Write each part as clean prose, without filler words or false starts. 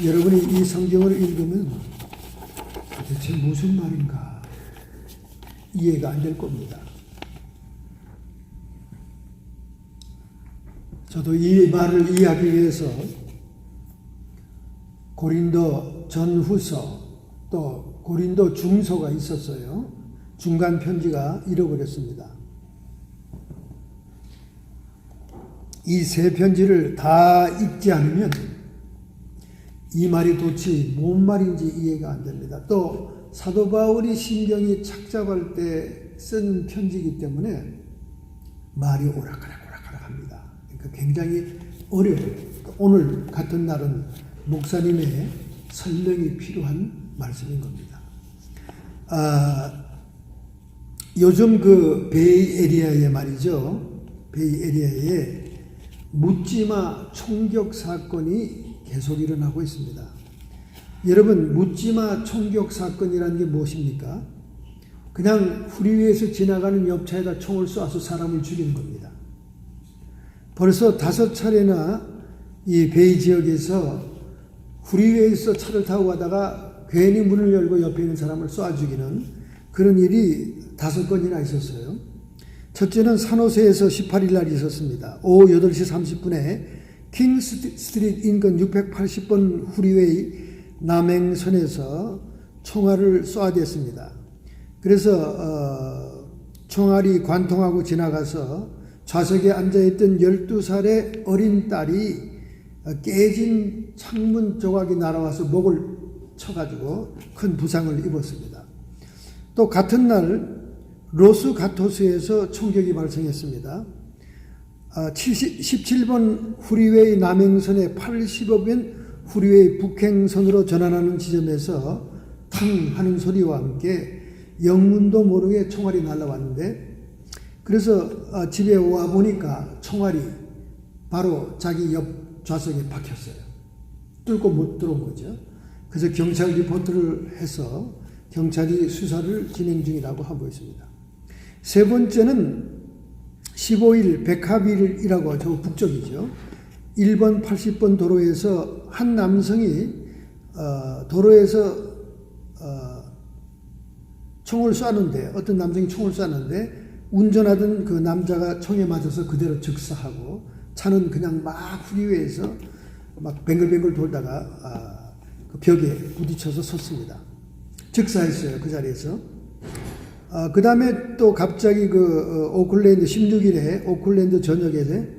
여러분이 이 성경을 읽으면 도대체 무슨 말인가 이해가 안 될 겁니다. 저도 이 말을 이해하기 위해서 고린도 전후서 또 고린도 중서가 있었어요. 중간 편지가 잃어버렸습니다. 이 세 편지를 다 읽지 않으면 이 말이 도대체 뭔 말인지 이해가 안 됩니다. 또 사도 바울이 신경이 착잡할 때 쓴 편지이기 때문에 말이 오락가락합니다. 그러니까 굉장히 어려워요. 오늘 같은 날은 목사님의 설명이 필요한 말씀인 겁니다. 요즘 그 베이에리아에 말이죠. 베이에리아에 묻지마 총격 사건이 계속 일어나고 있습니다. 여러분, 묻지마 총격 사건이라는 게 무엇입니까? 그냥 후리웨이에서 지나가는 옆차에다 총을 쏴서 사람을 죽이는 겁니다. 벌써 5차례나 이 베이 지역에서 후리웨이에서 차를 타고 가다가 괜히 문을 열고 옆에 있는 사람을 쏴 죽이는 그런 일이 5건이나 있었어요. 첫째는 산호세에서 18일 날 있었습니다. 오후 8시 30분에 킹 스트리트 인근 680번 후리웨이 남행선에서 총알을 쏘아댔습니다. 그래서 총알이 관통하고 지나가서 좌석에 앉아있던 12살의 어린 딸이 깨진 창문 조각이 날아와서 목을 쳐가지고 큰 부상을 입었습니다. 또 같은 날 로스 가토스에서 총격이 발생했습니다. 17번 후리웨이 남행선의 80번 후리웨이 북행선으로 전환하는 지점에서 탕 하는 소리와 함께 영문도 모르게 총알이 날아왔는데, 그래서 집에 와 보니까 총알이 바로 자기 옆 좌석에 박혔어요. 뚫고 못 들어온 거죠. 그래서 경찰 리포트를 해서 경찰이 수사를 진행 중이라고 하고 있습니다. 세 번째는 15일 베카빌이라고 저 북쪽이죠. 1번 80번 도로에서 한 남성이 도로에서 총을 쐈는데, 어떤 남성이 총을 쐈는데 운전하던 그 남자가 총에 맞아서 그대로 즉사하고 차는 그냥 막 후리웨이에서 막 뱅글뱅글 돌다가 그 벽에 부딪혀서 섰습니다. 즉사했어요, 그 자리에서. 그 다음에 또 갑자기 그 오클랜드 16일에 오클랜드 전역에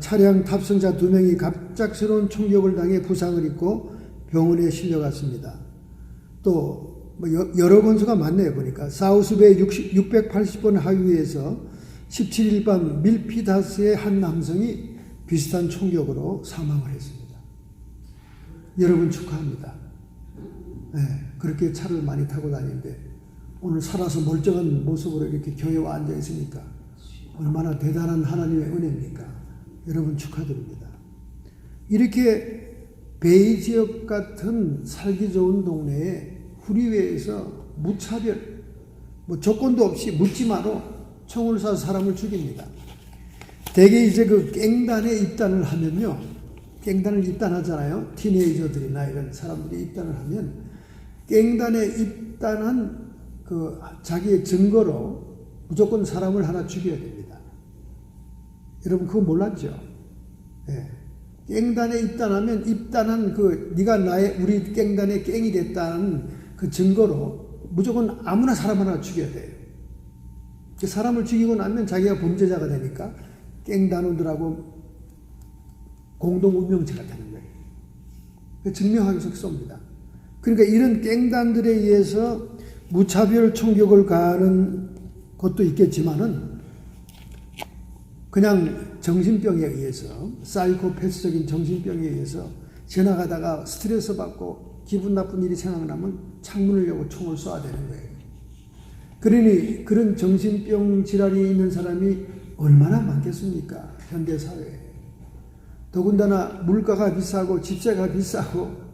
차량 탑승자 2명이 갑작스러운 총격을 당해 부상을 입고 병원에 실려갔습니다. 또 뭐 여러 건수가 많네요, 보니까. 사우스베이 680번 하이웨이에서 17일 밤 밀피다스의 한 남성이 비슷한 총격으로 사망을 했습니다. 여러분 축하합니다. 네, 그렇게 차를 많이 타고 다니는데 오늘 살아서 멀쩡한 모습으로 이렇게 교회에 앉아 있으니까 얼마나 대단한 하나님의 은혜입니까? 여러분 축하드립니다. 이렇게 베이 지역 같은 살기 좋은 동네에 후리웨이에서 무차별, 뭐 조건도 없이 묻지마로 총을 쏴서 사람을 죽입니다. 대개 이제 그 갱단에 입단을 하면요, 갱단을 입단하잖아요. 티네이저들이나 이런 사람들이 입단을 하면 갱단에 입단한 그 자기의 증거로 무조건 사람을 하나 죽여야 됩니다. 여러분 그거 몰랐죠? 예. 갱단에 입단하면 입단한 그 네가 우리 갱단의 갱이 됐다는 그 증거로 무조건 아무나 사람 하나 죽여야 돼요. 그 사람을 죽이고 나면 자기가 범죄자가 되니까 갱단원들하고 공동 운명체가 되는 거예요. 증명하기 위해서 쏩니다. 그러니까 이런 갱단들에 의해서 무차별 총격을 가하는 것도 있겠지만은 그냥 정신병에 의해서, 사이코패스적인 정신병에 의해서 지나가다가 스트레스 받고 기분 나쁜 일이 생각나면 창문을 열고 총을 쏴야 되는 거예요. 그러니 그런 정신병 질환이 있는 사람이 얼마나 많겠습니까? 현대사회에. 더군다나 물가가 비싸고 집세가 비싸고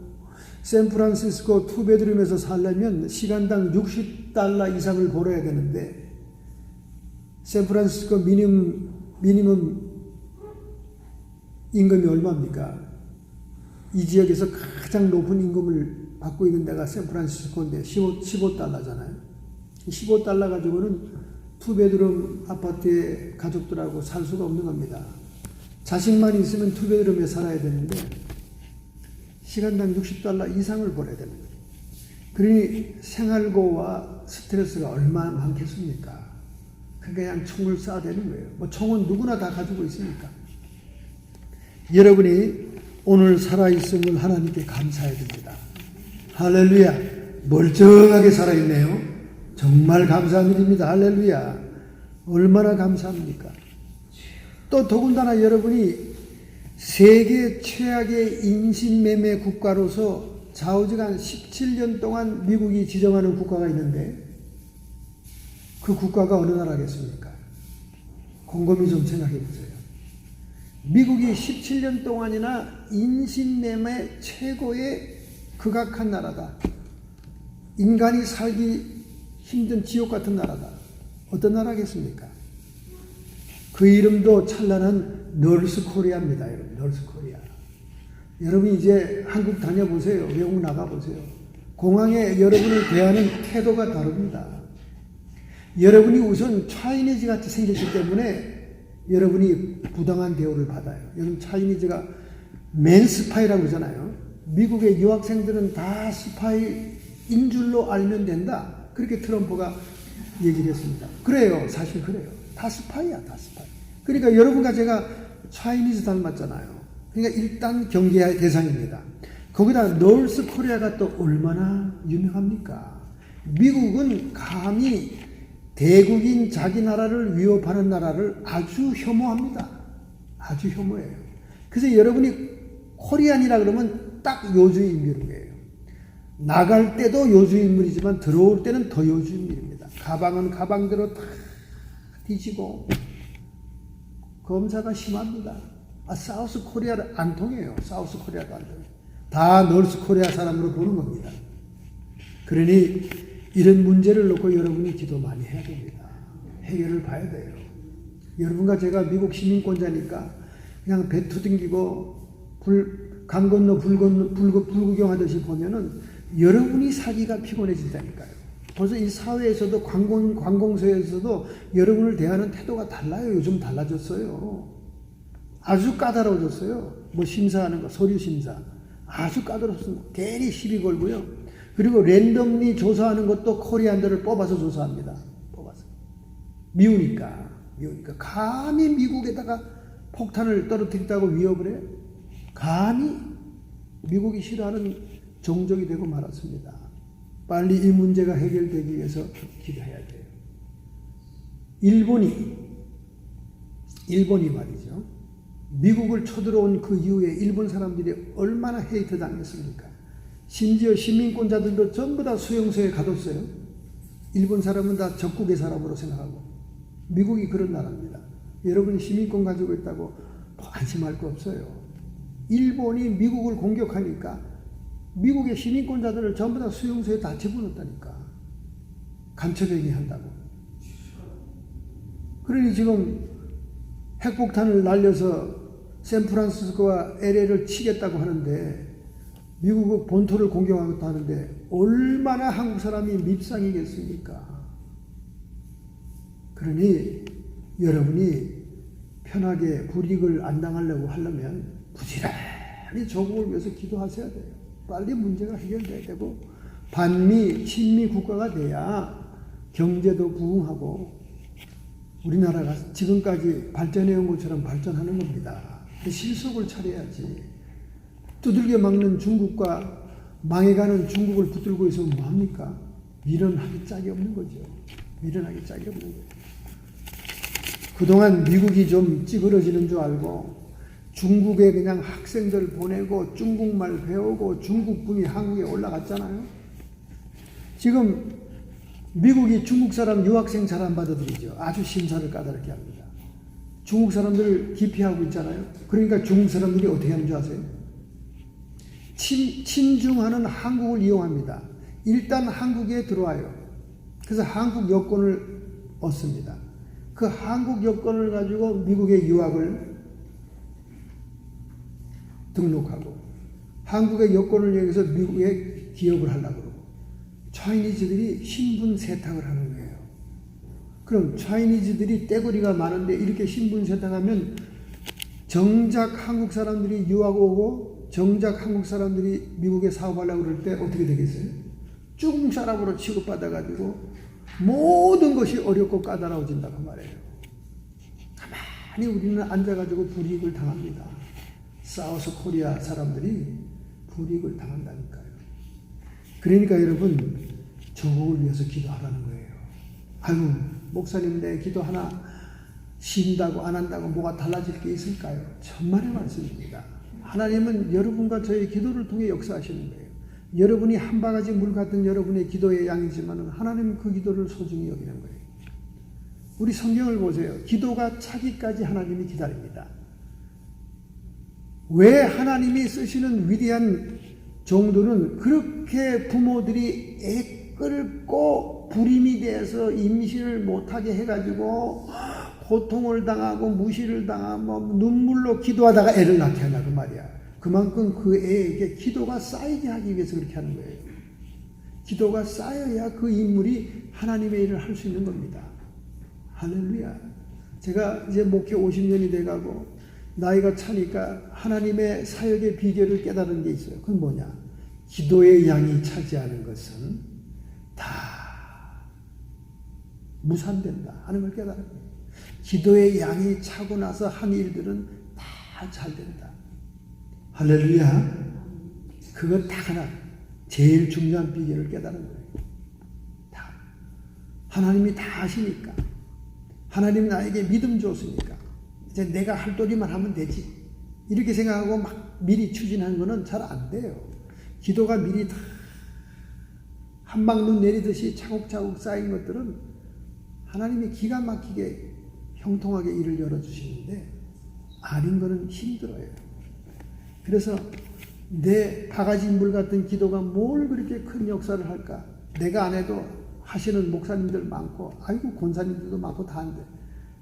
샌프란시스코 투베드룸에서 살려면 시간당 $60 이상을 벌어야 되는데 샌프란시스코 미니멈 임금이 얼마입니까? 이 지역에서 가장 높은 임금을 받고 있는 데가 샌프란시스코인데 15달러잖아요. 15달러 가지고는 투베드룸 아파트에 가족들하고 살 수가 없는 겁니다. 자식만 있으면 투베드룸에 살아야 되는데 시간당 60달러 이상을 벌어야 되는 거예요. 그러니 생활고와 스트레스가 얼마나 많겠습니까? 그냥 총을 쏴야 되는 거예요. 뭐 총은 누구나 다 가지고 있으니까. 여러분이 오늘 살아있음을 하나님께 감사해야 됩니다. 할렐루야. 멀쩡하게 살아있네요. 정말 감사한 일입니다. 할렐루야. 얼마나 감사합니까? 또 더군다나 여러분이 세계 최악의 인신매매 국가로서 좌우지간 17년 동안 미국이 지정하는 국가가 있는데 그 국가가 어느 나라겠습니까? 곰곰이 좀 생각해 보세요. 미국이 17년 동안이나 인신매매 최고의 극악한 나라다. 인간이 살기 힘든 지옥 같은 나라다. 어떤 나라겠습니까? 그 이름도 찬란한 널스코리아입니다. 여러분, 널스코리아. 여러분 이제 한국 다녀보세요. 외국 나가보세요. 공항에 여러분을 대하는 태도가 다릅니다. 여러분이 우선 차이니즈 같이 생겼기 때문에 여러분이 부당한 대우를 받아요. 여러분 차이니즈가 맨스파이라고 그러잖아요. 미국의 유학생들은 다 스파이인 줄로 알면 된다. 그렇게 트럼프가 얘기를 했습니다. 그래요. 사실 그래요. 다 스파이야. 다 스파이. 그러니까 여러분과 제가 차이니즈 닮았잖아요. 그러니까 일단 경계의 대상입니다. 거기다 노스 코리아가 또 얼마나 유명합니까? 미국은 감히 대국인 자기 나라를 위협하는 나라를 아주 혐오합니다. 아주 혐오해요. 그래서 여러분이 코리안이라 그러면 딱 요주의 인물이에요. 나갈 때도 요주의 인물이지만 들어올 때는 더 요주의 인물입니다. 가방은 가방대로 다 뒤지고 검사가 심합니다. 사우스 코리아를 안 통해요. 사우스 코리아도 안 통해요. 다 노스 코리아 사람으로 보는 겁니다. 그러니 이런 문제를 놓고 여러분이 기도 많이 해야 됩니다. 해결을 봐야 돼요. 여러분과 제가 미국 시민권자니까 그냥 배 투댕기고 강 건너 불 구경하듯이 보면은 여러분이 살기가 피곤해진다니까요. 벌써 이 사회에서도 관공서에서도 여러분을 대하는 태도가 달라요. 요즘 달라졌어요. 아주 까다로워졌어요. 뭐 심사하는 거, 서류 심사. 아주 까다롭습니다. 괜히 시비 걸고요. 그리고 랜덤리 조사하는 것도 코리안들을 뽑아서 조사합니다. 뽑아서. 미우니까. 감히 미국에다가 폭탄을 떨어뜨린다고 위협을 해요. 감히 미국이 싫어하는 종족이 되고 말았습니다. 빨리 이 문제가 해결되기 위해서 기도해야 돼요. 일본이 말이죠. 미국을 쳐들어온 그 이후에 일본 사람들이 얼마나 헤이트 당했습니까? 심지어 시민권자들도 전부 다 수용소에 가뒀어요. 일본 사람은 다 적국의 사람으로 생각하고. 미국이 그런 나라입니다. 여러분이 시민권 가지고 있다고 안심할 거 없어요. 일본이 미국을 공격하니까 미국의 시민권자들을 전부 다 수용소에 다 집어넣었다니까. 간첩행위 한다고. 그러니 지금 핵폭탄을 날려서 샌프란시스코와 LA를 치겠다고 하는데 미국 본토를 공격하겠다 하는데 얼마나 한국 사람이 밉상이겠습니까? 그러니 여러분이 편하게 불이익을 안 당하려고 하려면 부지런히 조국을 위해서 기도하셔야 돼요. 빨리 문제가 해결돼야 되고 반미, 친미 국가가 돼야 경제도 부흥하고 우리나라가 지금까지 발전해온 것처럼 발전하는 겁니다. 실속을 차려야지. 두들겨 막는 중국과 망해가는 중국을 붙들고 있으면 뭐합니까? 밀어나기 짝이 없는 거죠. 밀어나기 짝이 없는 거죠. 그동안 미국이 좀 찌그러지는 줄 알고 중국에 그냥 학생들 보내고 중국말 배우고 중국분이 한국에 올라갔잖아요. 지금 미국이 중국 사람 유학생 잘 안 받아들이죠. 아주 심사를 까다롭게 합니다. 중국 사람들을 기피하고 있잖아요. 그러니까 중국 사람들이 어떻게 하는 줄 아세요? 친중하는 한국을 이용합니다. 일단 한국에 들어와요. 그래서 한국 여권을 얻습니다. 그 한국 여권을 가지고 미국의 유학을 등록하고 한국의 여권을 이용해서 미국에 기업을 하려고 그러고 차이니즈들이 신분 세탁을 하는 거예요. 그럼 차이니즈들이 떼거리가 많은데 이렇게 신분 세탁하면 정작 한국 사람들이 유학 오고 정작 한국 사람들이 미국에 사업하려고 그럴 때 어떻게 되겠어요? 중국 사람으로 취급받아가지고 모든 것이 어렵고 까다로워진다고 말해요. 가만히 우리는 앉아가지고 불이익을 당합니다. 사우스 코리아 사람들이 불이익을 당한다니까요. 그러니까 여러분 조국을 위해서 기도하라는 거예요. 아유 목사님 내 기도 하나 쉰다고 안 한다고 뭐가 달라질 게 있을까요? 천만의 말씀입니다. 하나님은 여러분과 저의 기도를 통해 역사하시는 거예요. 여러분이 한 바가지 물 같은 여러분의 기도의 양이지만 하나님은 그 기도를 소중히 여기는 거예요. 우리 성경을 보세요. 기도가 차기까지 하나님이 기다립니다. 왜 하나님이 쓰시는 위대한 종들은 그렇게 부모들이 애끓고 불임이 돼서 임신을 못하게 해가지고 고통을 당하고 무시를 당하고 눈물로 기도하다가 애를 낳게 하냐 그 말이야. 그만큼 그 애에게 기도가 쌓이게 하기 위해서 그렇게 하는 거예요. 기도가 쌓여야 그 인물이 하나님의 일을 할 수 있는 겁니다. 할렐루야. 제가 이제 목회 50년이 돼가고 나이가 차니까 하나님의 사역의 비결을 깨달은 게 있어요. 그건 뭐냐? 기도의 양이 차지하는 것은 다 무산된다 하는 걸 깨달은 거예요. 기도의 양이 차고 나서 한 일들은 다 잘 된다. 할렐루야. 그건 다 하나 제일 중요한 비결을 깨달은 거예요. 다 하나님이 다 아시니까 하나님이 나에게 믿음 줬으니까 이제 내가 할 도리만 하면 되지 이렇게 생각하고 막 미리 추진하는 거는 잘 안 돼요. 기도가 미리 다 한방눈 내리듯이 차곡차곡 쌓인 것들은 하나님이 기가 막히게 형통하게 일을 열어주시는데 아닌 거는 힘들어요. 그래서 내 바가지 물 같은 기도가 뭘 그렇게 큰 역사를 할까? 내가 안 해도 하시는 목사님들 많고 아이고 권사님들도 많고 다 한데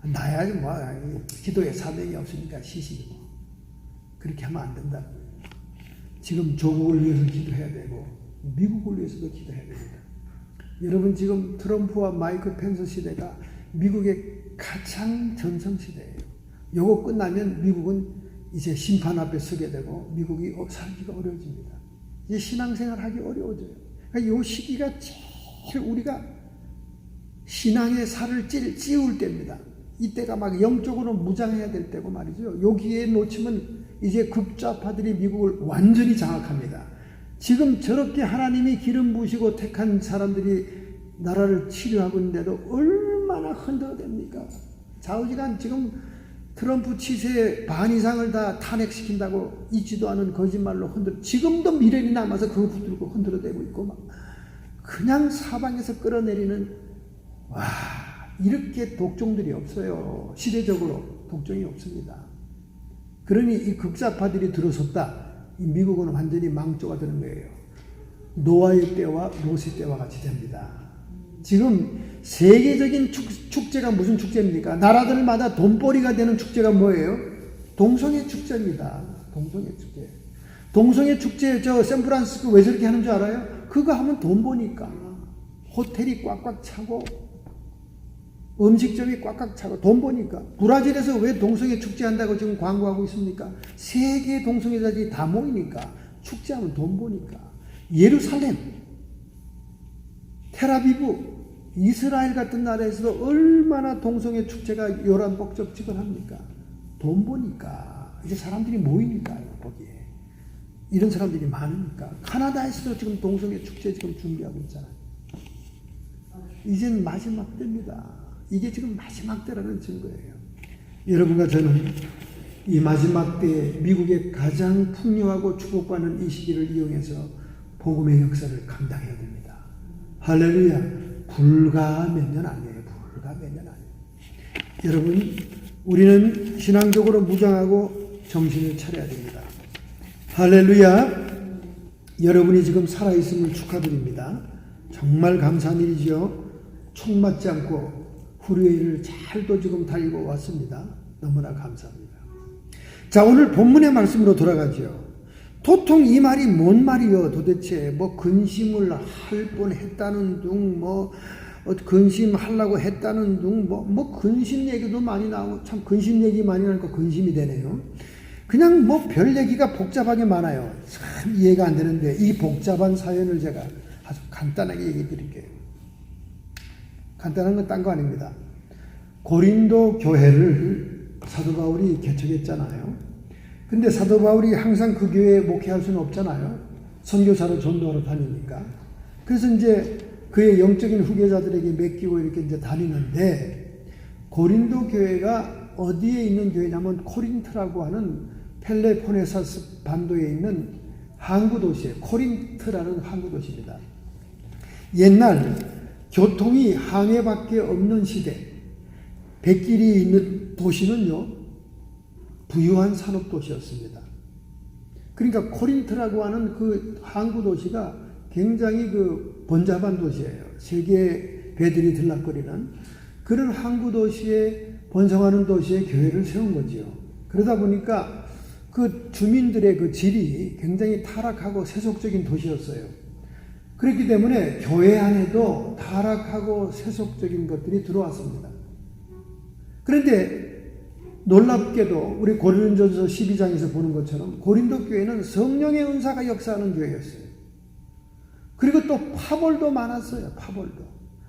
나야 뭐 기도에 사명이 없으니까 시시고 그렇게 하면 안 된다. 지금 조국을 위해서 기도해야 되고 미국을 위해서도 기도해야 됩니다. 여러분 지금 트럼프와 마이크 펜스 시대가 미국의 가장 전성 시대예요. 요거 끝나면 미국은 이제 심판 앞에 서게 되고 미국이 살기가 어려워집니다. 이제 신앙생활 하기 어려워져요. 그러니까 요 시기가 제일 우리가 신앙의 살을 찌울 때입니다. 이때가 막 영적으로 무장해야 될 때고 말이죠. 여기에 놓치면 이제 극좌파들이 미국을 완전히 장악합니다. 지금 저렇게 하나님이 기름 부으시고 택한 사람들이 나라를 치료하고 있는데도 얼마나 흔들어댑니까? 좌우지간 지금 트럼프 치세의 반 이상을 다 탄핵시킨다고 있지도 않은 거짓말로 지금도 미련이 남아서 그거 붙들고 흔들어대고 있고 막 그냥 사방에서 끌어내리는 와 이렇게 독종들이 없어요. 시대적으로 독종이 없습니다. 그러니 이 극좌파들이 들어섰다. 이 미국은 완전히 망조가 되는 거예요. 노아의 때와 롯의 때와 같이 됩니다. 지금 세계적인 축제가 무슨 축제입니까? 나라들마다 돈벌이가 되는 축제가 뭐예요? 동성애 축제입니다. 동성애 축제. 동성애 축제 저 샌프란시스코 왜 저렇게 하는 줄 알아요? 그거 하면 돈 버니까. 호텔이 꽉꽉 차고 음식점이 꽉꽉 차고 돈 버니까. 브라질에서 왜 동성애 축제한다고 지금 광고하고 있습니까? 세계 동성애자들이 다 모이니까 축제하면 돈 버니까. 예루살렘, 텔아비브, 이스라엘 같은 나라에서도 얼마나 동성애 축제가 요란벅적지근합니까? 돈 버니까. 이제 사람들이 모이니까요, 거기에. 이런 사람들이 많으니까. 카나다에서도 지금 동성애 축제 지금 준비하고 있잖아요. 이젠 마지막 때입니다. 이게 지금 마지막 때라는 증거예요. 여러분과 저는 이 마지막 때에 미국의 가장 풍요하고 축복받는 이 시기를 이용해서 복음의 역사를 감당해야 됩니다. 할렐루야. 불과 몇 년 아니에요. 불과 몇 년 아니에요. 여러분, 우리는 신앙적으로 무장하고 정신을 차려야 됩니다. 할렐루야. 여러분이 지금 살아있음을 축하드립니다. 정말 감사한 일이죠. 총 맞지 않고 후류의 일을 잘도 지금 달리고 왔습니다. 너무나 감사합니다. 자, 오늘 본문의 말씀으로 돌아가죠. 도통 이 말이 뭔 말이요 도대체. 뭐 근심을 할 뻔했다는 둥, 뭐 근심하려고 했다는 둥, 뭐 근심 얘기도 많이 나오고, 참 근심 얘기 많이 나니까 근심이 되네요. 그냥 뭐 별 얘기가 복잡하게 많아요. 참 이해가 안 되는데 이 복잡한 사연을 제가 아주 간단하게 얘기 드릴게요. 간단한 건 딴 거 아닙니다. 고린도 교회를 사도 바울이 개척했잖아요. 근데 사도 바울이 항상 그 교회에 목회할 수는 없잖아요. 선교사로 전도하러 다니니까. 그래서 이제 그의 영적인 후계자들에게 맡기고 이렇게 이제 다니는데, 고린도 교회가 어디에 있는 교회냐면 코린트라고 하는 펠레포네사스 반도에 있는 항구 도시예요. 코린트라는 항구 도시입니다. 옛날 교통이 항해밖에 없는 시대, 백길이 있는 도시는요, 부유한 산업 도시였습니다. 그러니까 코린트라고 하는 그 항구 도시가 굉장히 그 번잡한 도시예요. 세계 배들이 들락거리는 그런 항구 도시에, 번성하는 도시에 교회를 세운 거지요. 그러다 보니까 그 주민들의 그 질이 굉장히 타락하고 세속적인 도시였어요. 그렇기 때문에 교회 안에도 타락하고 세속적인 것들이 들어왔습니다. 그런데 놀랍게도 우리 고린도전서 12장에서 보는 것처럼 고린도 교회는 성령의 은사가 역사하는 교회였어요. 그리고 또 파벌도 많았어요. 파벌도.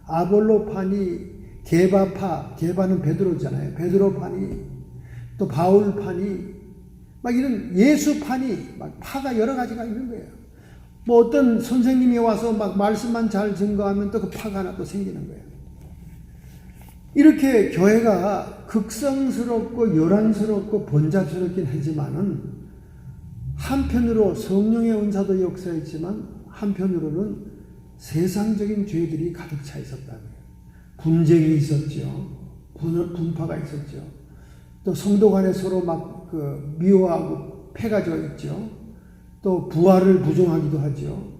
아볼로파니, 게바파, 게바는 베드로잖아요. 베드로파니, 또 바울파니, 막 이런 예수파니, 막 파가 여러 가지가 있는 거예요. 뭐 어떤 선생님이 와서 막 말씀만 잘 증거하면 또 그 파가 하나 또 생기는 거예요. 이렇게 교회가 극성스럽고 요란스럽고 번잡스럽긴 하지만은 한편으로 성령의 은사도 역사했지만 한편으로는 세상적인 죄들이 가득 차 있었다는 거예요. 분쟁이 있었죠. 분파가 있었죠. 또 성도 간에 서로 막 미워하고 패가 져 있죠. 또 부활을 부정하기도 하죠.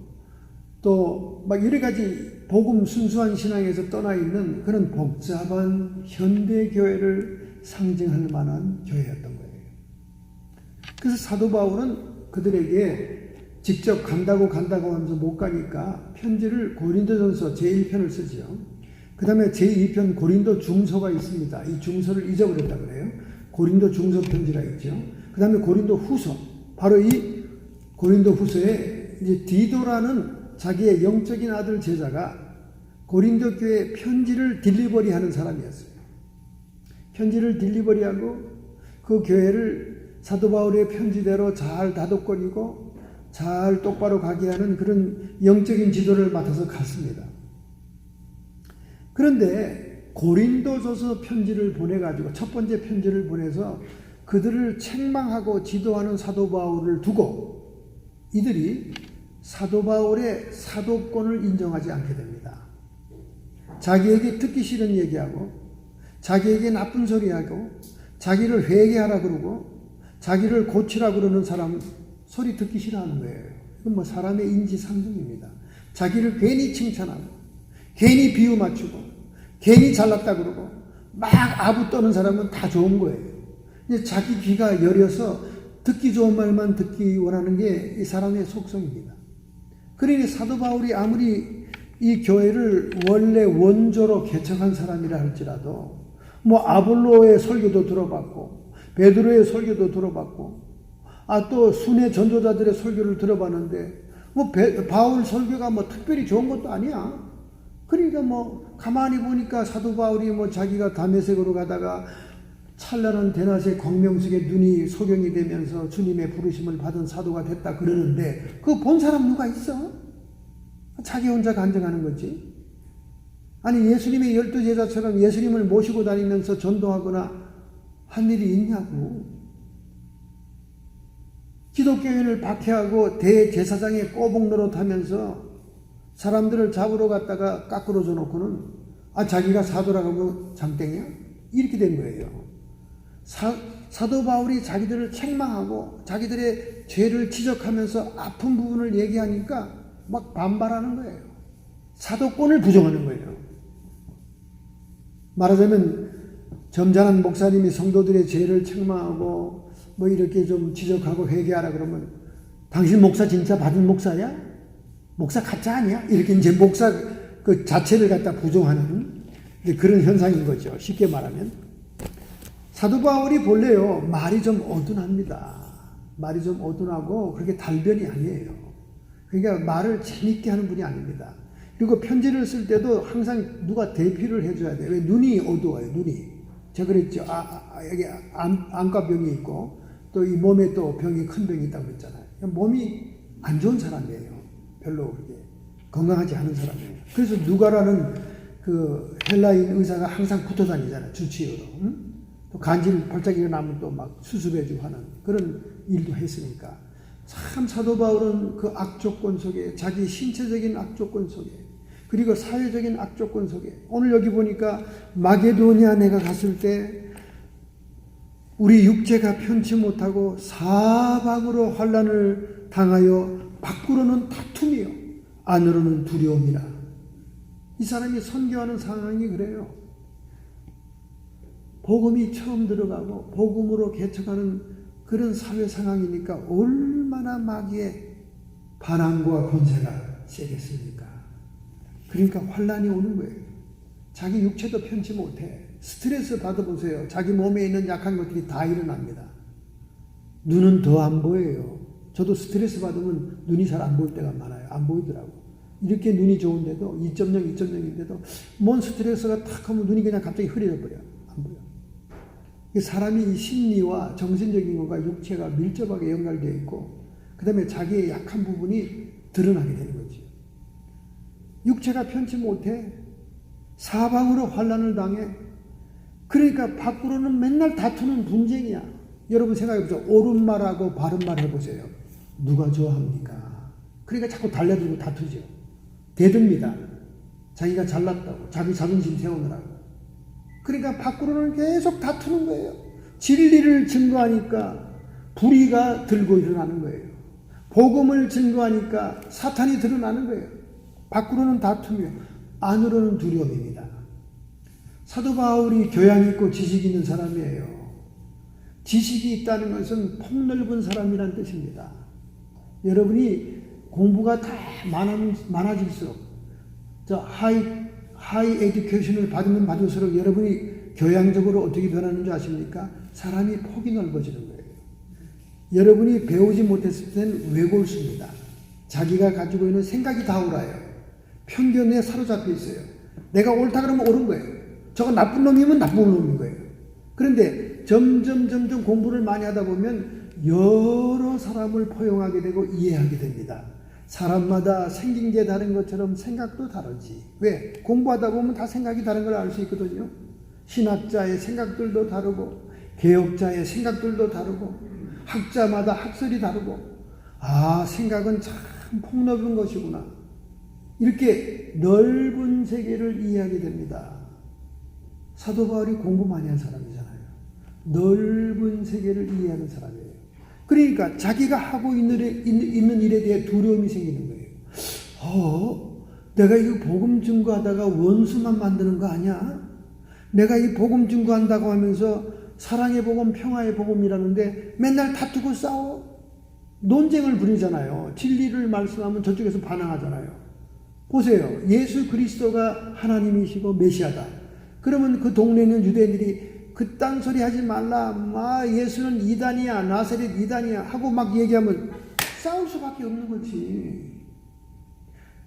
또 막 여러 가지 복음 순수한 신앙에서 떠나 있는 그런 복잡한 현대 교회를 상징할 만한 교회였던 거예요. 그래서 사도 바울은 그들에게 직접 간다고 하면서 못 가니까 편지를 고린도전서 제1편을 쓰죠. 그 다음에 제2편 고린도 중서가 있습니다. 이 중서를 잊어버렸다 그래요. 고린도 중서 편지가 있죠. 그 다음에 고린도 후서, 바로 이 고린도 후서에 이제 디도라는 자기의 영적인 아들 제자가 고린도 교회에 편지를 딜리버리 하는 사람이었어요. 편지를 딜리버리하고 그 교회를 사도 바울의 편지대로 잘 다독거리고 잘 똑바로 가게 하는 그런 영적인 지도를 맡아서 갔습니다. 그런데 고린도전서 편지를 보내가지고 첫 번째 편지를 보내서 그들을 책망하고 지도하는 사도 바울을 두고 이들이 사도 바울의 사도권을 인정하지 않게 됩니다. 자기에게 듣기 싫은 얘기하고 자기에게 나쁜 소리하고 자기를 회개하라 그러고 자기를 고치라 그러는 사람 소리 듣기 싫어하는 거예요. 이건 뭐 사람의 인지상정입니다. 자기를 괜히 칭찬하고 괜히 비유 맞추고 괜히 잘났다 그러고 막 아부 떠는 사람은 다 좋은 거예요. 이제 자기 귀가 여려서 듣기 좋은 말만 듣기 원하는 게 이 사람의 속성입니다. 그러니 사도 바울이 아무리 이 교회를 원래 원조로 개척한 사람이라 할지라도 뭐 아볼로의 설교도 들어봤고 베드로의 설교도 들어봤고 또 순회 전도자들의 설교를 들어봤는데 뭐 바울 설교가 뭐 특별히 좋은 것도 아니야. 그러니까 뭐 가만히 보니까 사도 바울이 뭐 자기가 다메섹으로 가다가 찬란한 대낮에 광명석에 눈이 소경이 되면서 주님의 부르심을 받은 사도가 됐다 그러는데 그거 본 사람 누가 있어? 자기 혼자 간증하는 거지. 아니 예수님의 12제자처럼 예수님을 모시고 다니면서 전도하거나 한 일이 있냐고. 기독교인을 박해하고 대제사장의 꼬복 노릇하면서 사람들을 잡으러 갔다가 까꾸러져 놓고는 자기가 사도라고 하면 장땡이야? 이렇게 된 거예요. 사도 바울이 자기들을 책망하고 자기들의 죄를 지적하면서 아픈 부분을 얘기하니까 막 반발하는 거예요. 사도권을 부정하는 거예요. 말하자면 점잖은 목사님이 성도들의 죄를 책망하고 뭐 이렇게 좀 지적하고 회개하라 그러면 당신 목사 진짜 받은 목사야? 목사 가짜 아니야? 이렇게 이제 목사 그 자체를 갖다 부정하는 그런 현상인 거죠. 쉽게 말하면. 사도 바울이 본래요, 말이 좀 어둔합니다. 말이 좀 어둔하고 그렇게 달변이 아니에요. 그러니까 말을 재밌게 하는 분이 아닙니다. 그리고 편지를 쓸 때도 항상 누가 대피를 해줘야 돼요. 왜? 눈이 어두워요, 눈이. 제가 그랬죠. 여기 안과병이 있고 또 이 몸에 또 병이 큰 병이 있다고 그랬잖아요. 몸이 안 좋은 사람이에요. 별로 그렇게 건강하지 않은 사람이에요. 그래서 누가라는 그 헬라인 의사가 항상 붙어 다니잖아요. 주치의로. 응? 또 간질 발작 일어나면 또 막 수습해주고 하는 그런 일도 했으니까. 참 사도 바울은 그 악조건 속에, 자기 신체적인 악조건 속에, 그리고 사회적인 악조건 속에, 오늘 여기 보니까 마게도니아 내가 갔을 때 우리 육체가 편치 못하고 사방으로 환난을 당하여 밖으로는 다툼이요 안으로는 두려움이라. 이 사람이 선교하는 상황이 그래요. 복음이 처음 들어가고 복음으로 개척하는 그런 사회 상황이니까 얼마나 마귀의 반항과 권세가 세겠습니까? 그러니까 환난이 오는 거예요. 자기 육체도 편치 못해. 스트레스 받아보세요. 자기 몸에 있는 약한 것들이 다 일어납니다. 눈은 더 안 보여요. 저도 스트레스 받으면 눈이 잘 안 보일 때가 많아요. 안 보이더라고. 이렇게 눈이 좋은데도 2.0, 2.0인데도 뭔 스트레스가 탁 하면 눈이 그냥 갑자기 흐려져 버려. 안 보여. 사람이 심리와 정신적인 것과 육체가 밀접하게 연결되어 있고 그 다음에 자기의 약한 부분이 드러나게 되는 거죠. 육체가 편치 못해. 사방으로 환난을 당해. 그러니까 밖으로는 맨날 다투는 분쟁이야. 여러분 생각해보세요. 옳은 말하고 바른 말 해보세요. 누가 좋아합니까? 그러니까 자꾸 달려들고 다투죠. 대듭니다. 자기가 잘났다고, 자기 자존심 세우느라고. 그러니까 밖으로는 계속 다투는 거예요. 진리를 증거하니까 불의가 들고 일어나는 거예요. 복음을 증거하니까 사탄이 드러나는 거예요. 밖으로는 다투며 안으로는 두려움입니다. 사도 바울이 교양 있고 지식이 있는 사람이에요. 지식이 있다는 것은 폭넓은 사람이란 뜻입니다. 여러분이 공부가 다 많아질수록 저 하이 에듀케이션을 받으면 받을수록 여러분이 교양적으로 어떻게 변하는 줄 아십니까? 사람이 폭이 넓어지는 거예요. 여러분이 배우지 못했을 때는 외골수입니다. 자기가 가지고 있는 생각이 다 옳아요. 편견에 사로잡혀 있어요. 내가 옳다 그러면 옳은 거예요. 저거 나쁜 놈이면 나쁜 놈인 거예요. 그런데 점점 공부를 많이 하다 보면 여러 사람을 포용하게 되고 이해하게 됩니다. 사람마다 생긴 게 다른 것처럼 생각도 다르지. 왜? 공부하다 보면 다 생각이 다른 걸 알 수 있거든요. 신학자의 생각들도 다르고 개혁자의 생각들도 다르고 학자마다 학설이 다르고 생각은 참 폭넓은 것이구나. 이렇게 넓은 세계를 이해하게 됩니다. 사도 바울이 공부 많이 한 사람이잖아요. 넓은 세계를 이해하는 사람이에요. 그러니까 자기가 하고 있는 일에 대해 두려움이 생기는 거예요. 내가 이거 복음 증거하다가 원수만 만드는 거 아니야? 내가 이 복음 증거한다고 하면서 사랑의 복음, 평화의 복음이라는데 맨날 다투고 싸워. 논쟁을 부리잖아요. 진리를 말씀하면 저쪽에서 반항하잖아요. 보세요. 예수 그리스도가 하나님이시고 메시아다. 그러면 그 동네에 있는 유대인들이 그딴 소리 하지 말라. 예수는 이단이야. 나사렛 이단이야. 하고 막 얘기하면 싸울 수밖에 없는 거지.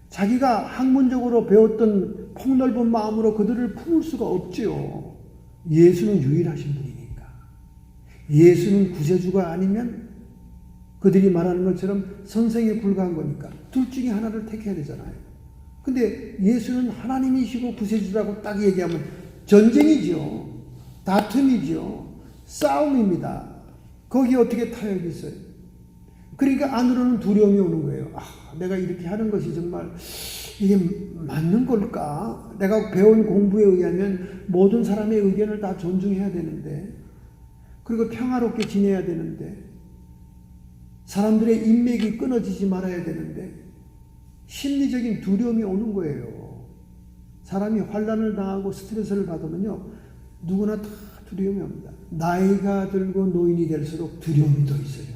자기가 학문적으로 배웠던 폭넓은 마음으로 그들을 품을 수가 없지요. 예수는 유일하신 분이니까. 예수는 구세주가 아니면 그들이 말하는 것처럼 선생에 불과한 거니까 둘 중에 하나를 택해야 되잖아요. 근데 예수는 하나님이시고 구세주라고 딱 얘기하면 전쟁이죠. 다툼이죠. 싸움입니다. 거기에 어떻게 타협이 있어요? 그러니까 안으로는 두려움이 오는 거예요. 내가 이렇게 하는 것이 정말 이게 맞는 걸까? 내가 배운 공부에 의하면 모든 사람의 의견을 다 존중해야 되는데, 그리고 평화롭게 지내야 되는데, 사람들의 인맥이 끊어지지 말아야 되는데, 심리적인 두려움이 오는 거예요. 사람이 환난을 당하고 스트레스를 받으면요, 누구나 다 두려움이 옵니다. 나이가 들고 노인이 될수록 두려움이 더 있어요.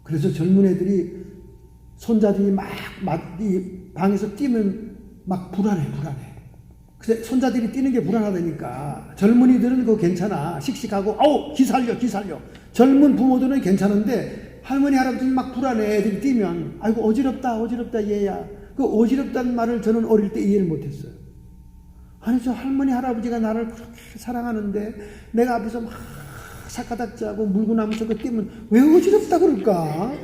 그래서 젊은 애들이 손자들이 이 방에서 뛰면 막 불안해. 근데 손자들이 뛰는 게 불안하다니까. 젊은이들은 그거 괜찮아. 씩씩하고 아우 기살려. 젊은 부모들은 괜찮은데 할머니 할아버지는 막 불안해. 애들이 뛰면 아이고 어지럽다 얘야. 그 어지럽다는 말을 저는 어릴 때 이해를 못했어요. 아니 저 할머니 할아버지가 나를 그렇게 사랑하는데 내가 앞에서 막 사카닥지하고 물구나무서 뛰면 왜 어지럽다 그럴까?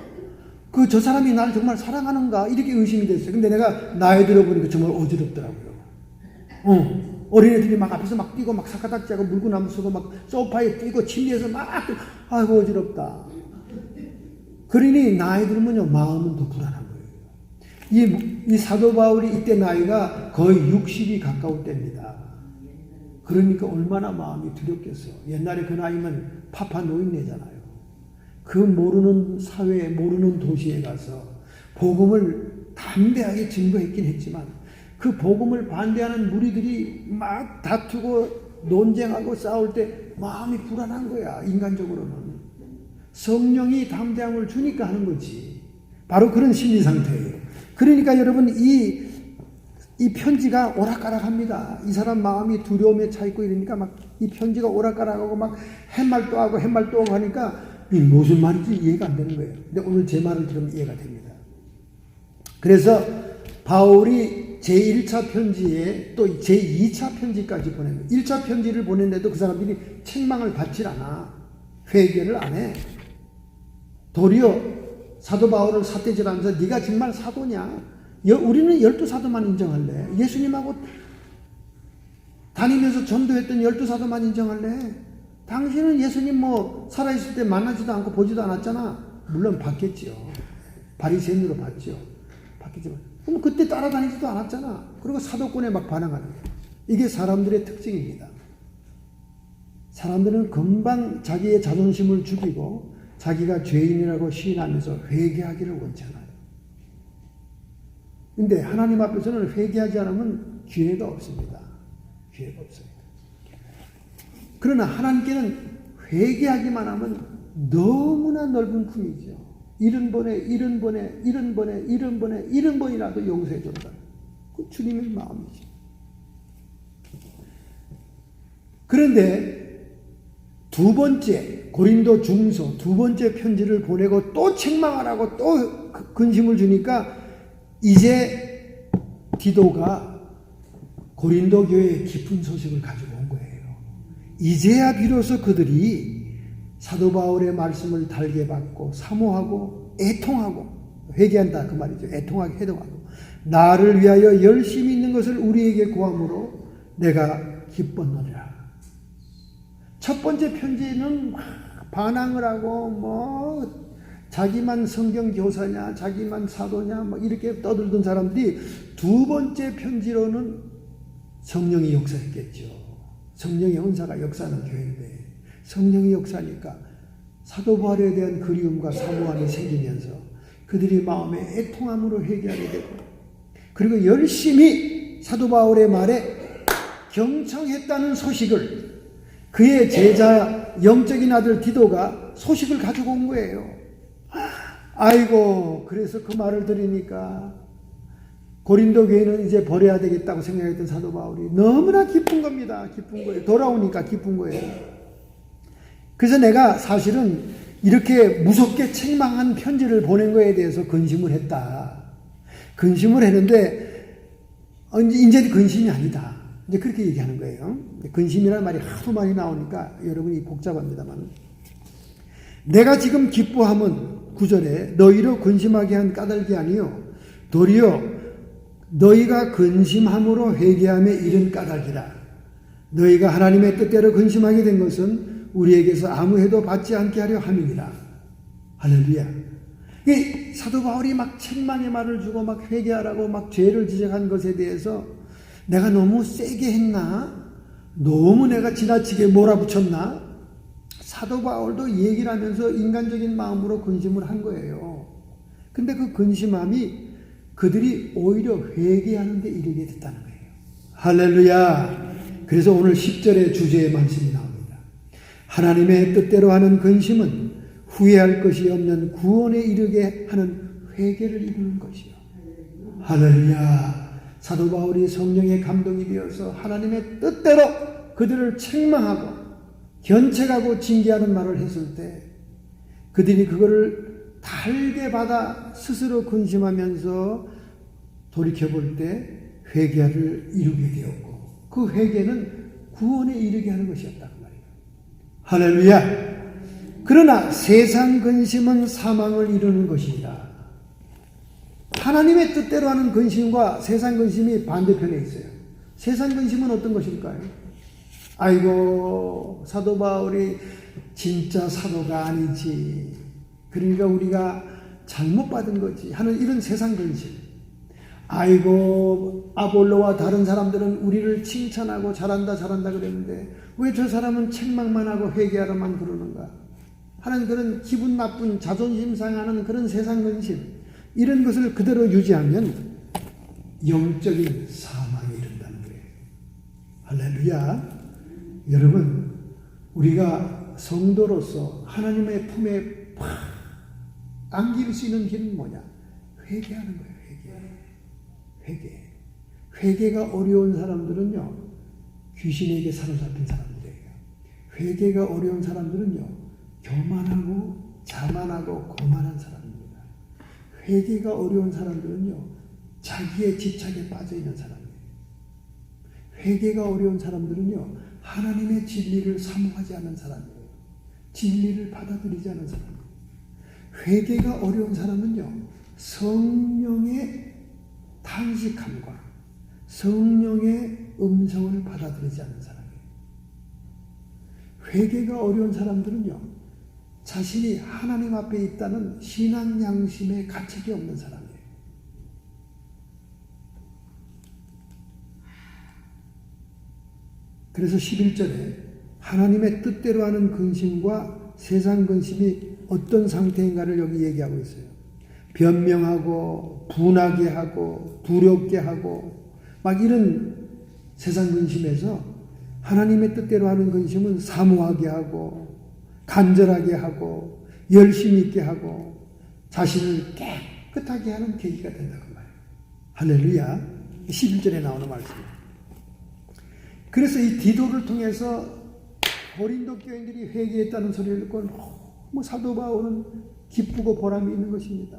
저 사람이 나를 정말 사랑하는가? 이렇게 의심이 됐어요. 근데 내가 나이 들어보니까 정말 어지럽더라고요. 어린애들이 막 앞에서 막 뛰고 막 사카닥지하고 물구나무 서고 막 소파에 뛰고 침대에서 막 아이고 어지럽다. 그러니 나이 들면요 마음은 더 불안한 거예요. 이 사도 바울이 이때 나이가 거의 60이 가까울 때입니다. 그러니까 얼마나 마음이 두렵겠어. 옛날에 그 나이면 파파 노인네잖아요. 그 모르는 사회에 모르는 도시에 가서 복음을 담대하게 증거했긴 했지만 그 복음을 반대하는 무리들이 막 다투고 논쟁하고 싸울 때 마음이 불안한 거야. 인간적으로는. 성령이 담대함을 주니까 하는 거지. 바로 그런 심리 상태예요. 그러니까 여러분 이 편지가 오락가락합니다. 이 사람 마음이 두려움에 차 있고 이러니까 막 이 편지가 오락가락하고 막 햇말도 하고 하니까 무슨 말인지 이해가 안 되는 거예요. 근데 오늘 제 말을 들으면 이해가 됩니다. 그래서 바울이 제1차 편지에 또 제2차 편지까지 보냅니다. 1차 편지를 보냈는데도 그 사람들이 책망을 받질 않아. 회개를 안 해. 도리어 사도 바울을 삿대질하면서 네가 정말 사도냐? 우리는 12사도만 인정할래. 예수님하고 다니면서 전도했던 12사도만 인정할래. 당신은 예수님 살아있을 때 만나지도 않고 보지도 않았잖아. 물론 봤겠지요. 바리새인으로 봤죠. 봤겠지만 그럼 그때 따라다니지도 않았잖아. 그리고 사도권에 막 반항하는 거예요. 이게 사람들의 특징입니다. 사람들은 금방 자기의 자존심을 죽이고 자기가 죄인이라고 시인하면서 회개하기를 원치 않아요. 근데 하나님 앞에서는 회개하지 않으면 기회가 없습니다. 기회가 없어요. 그러나 하나님께는 회개하기만 하면 너무나 넓은 품이죠. 70번이라도 용서해 준다. 그 주님의 마음이죠. 그런데 두 번째 고린도 중서 두 번째 편지를 보내고 또 책망하라고 또 근심을 주니까 이제 디도가 고린도 교회에 깊은 소식을 가지고 온 거예요. 이제야 비로소 그들이 사도 바울의 말씀을 달게 받고 사모하고 애통하고 회개한다 그 말이죠. 애통하게 해동하고 나를 위하여 열심히 있는 것을 우리에게 구함으로 내가 기뻤노라. 첫 번째 편지는 막 반항을 하고 자기만 성경 교사냐 자기만 사도냐 이렇게 떠들던 사람들이 두 번째 편지로는 성령이 역사했겠죠. 성령의 은사가 역사하는 교회인데 성령이 역사하니까 사도 바울에 대한 그리움과 사모함이 생기면서 그들이 마음에 애통함으로 회개하게 되고 그리고 열심히 사도 바울의 말에 경청했다는 소식을 그의 제자 영적인 아들 디도가 소식을 가지고 온 거예요. 아이고 그래서 그 말을 들으니까 고린도 교회는 이제 버려야 되겠다고 생각했던 사도 바울이 너무나 기쁜 겁니다. 기쁜 거예요. 돌아오니까 기쁜 거예요. 그래서 내가 사실은 이렇게 무섭게 책망한 편지를 보낸 거에 대해서 근심을 했다. 근심을 했는데 이제 근심이 아니다. 이제 그렇게 얘기하는 거예요. 근심이라는 말이 하도 많이 나오니까 여러분이 복잡합니다만 내가 지금 기뻐함은 9절에 너희로 근심하게 한 까닭이 아니요 도리어 너희가 근심함으로 회개함에 이른 까닭이라. 너희가 하나님의 뜻대로 근심하게 된 것은 우리에게서 아무 해도 받지 않게 하려 함이니라. 할렐루야. 사도 바울이 막 책망의 말을 주고 막 회개하라고 막 죄를 지적한 것에 대해서 내가 너무 세게 했나? 너무 내가 지나치게 몰아붙였나? 사도 바울도 얘기를 하면서 인간적인 마음으로 근심을 한 거예요. 근데 그 근심함이 그들이 오히려 회개하는 데 이르게 됐다는 거예요. 할렐루야. 그래서 오늘 10절의 주제의 말씀이 나옵니다. 하나님의 뜻대로 하는 근심은 후회할 것이 없는 구원에 이르게 하는 회개를 이루는 것이요. 할렐루야. 사도 바울이 성령의 감동이 되어서 하나님의 뜻대로 그들을 책망하고 견책하고 징계하는 말을 했을 때 그들이 그거를 달게 받아 스스로 근심하면서 돌이켜볼 때 회개를 이루게 되었고 그 회개는 구원에 이르게 하는 것이었다 그 말이에요. 할렐루야. 그러나 세상 근심은 사망을 이루는 것이다. 하나님의 뜻대로 하는 근심과 세상 근심이 반대편에 있어요. 세상 근심은 어떤 것일까요? 아이고 사도 바울이 진짜 사도가 아니지. 그러니까 우리가 잘못 받은 거지 하는 이런 세상 근심. 아이고 아볼로와 다른 사람들은 우리를 칭찬하고 잘한다 그랬는데 왜 저 사람은 책망만 하고 회개하라만 그러는가 하는 그런 기분 나쁜 자존심 상하는 그런 세상 근심. 이런 것을 그대로 유지하면 영적인 사망에 이른다는 거예요. 할렐루야. 여러분 우리가 성도로서 하나님의 품에 팍 안길 수 있는 길은 뭐냐? 회개하는 거예요. 회개가 어려운 사람들은요 귀신에게 사로잡힌 사람들이에요. 회개가 어려운 사람들은요 교만하고 자만하고 고만한 사람입니다. 회개가 어려운 사람들은요 자기의 집착에 빠져있는 사람이에요. 회개가 어려운 사람들은요 하나님의 진리를 사모하지 않는 사람이에요. 진리를 받아들이지 않는 사람이에요. 회개가 어려운 사람은요 성령의 탄식함과 성령의 음성을 받아들이지 않는 사람이에요. 회개가 어려운 사람들은요 자신이 하나님 앞에 있다는 신앙 양심에 가책이 없는 사람이에요. 그래서 11절에 하나님의 뜻대로 하는 근심과 세상 근심이 어떤 상태인가를 여기 얘기하고 있어요. 변명하고 분하게 하고 두렵게 하고 막 이런 세상 근심에서 하나님의 뜻대로 하는 근심은 사모하게 하고 간절하게 하고 열심히 있게 하고 자신을 깨끗하게 하는 계기가 된다고 말해요. 할렐루야. 11절에 나오는 말씀입니다. 그래서 이 디도를 통해서 고린도 교인들이 회개했다는 소리를 듣고 너무 사도 바울은 기쁘고 보람이 있는 것입니다.